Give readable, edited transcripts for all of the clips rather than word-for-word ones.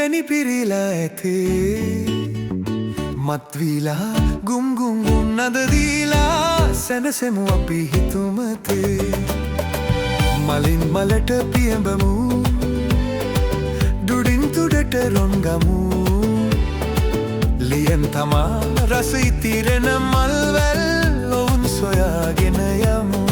පැණි පිරීලා ඇතේ මත්වීලා ගුම් ගුම් නද දීලා සැනසෙමු අපි හිතුමතේ මලින් මලට පියඹමු දුඩින් තුඩට රොන්ගමු ලියෙන් තමා රස ඉතිරෙන මල්වැල් ඔවුන් සොයාගෙන යමු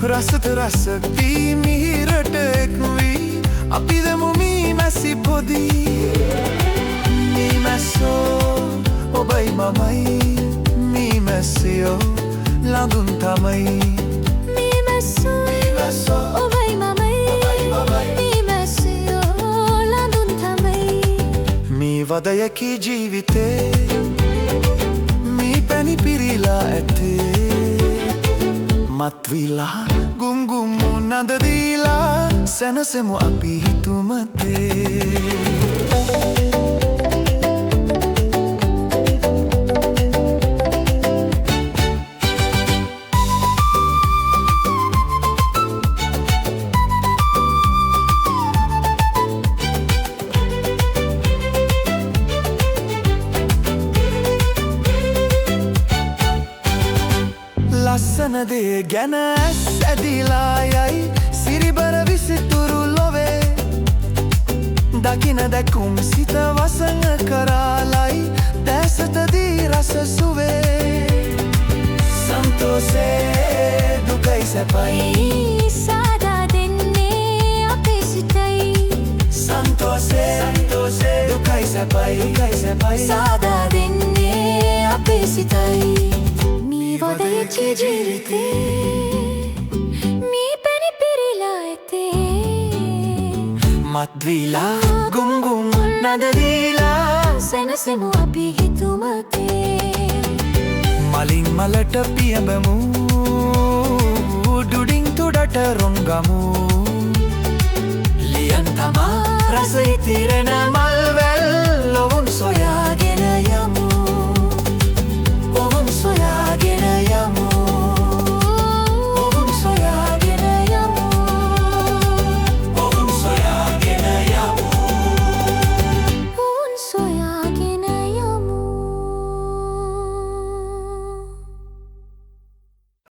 රසත රසක්ති මිහිරට එක්වී අපි දෙමු මී මැසි පොදී මී මැස්සෝ ඔබයි මමයි මී මැස්සියෝ ළඟුන් තමයි මී මැස්සෝ ඔබයි මමයි මී මැස්සියෝ ළඟුන් තමයි මී වදයකි ජීවිතේ මී පැණි පිරීලා ඇතේ මත්විලා ගුම් ගුම් නද දීලා සැනසෙමු අපි හිතුමතේ ලස්සන දේ ගැන ඇස් ඇදිලා යයි සිරිබර විසිතුරු ලොවේ දකින දැකුම් සිත වසඟ කරාලයි දැසටදී රස සුවේ සන්තෝසේ දුකයි සැපයි සාදා දෙන්නේ අපේ සිතයි සන්තෝසේ දුකයි සැපයි සාදා දෙන්නේ අපේ සිතයි වදයකි ජීවිතේ මී පැණි පිරීලා ඇතේ මත්වීලා ගුම් ගුම් නද දීලා සැනසෙමු අපි හිතුමතේ මලින් මලට පියඹමු දුඩින් තුඩට රොන්ගමු ලියන් තමා රස ඉතිරෙන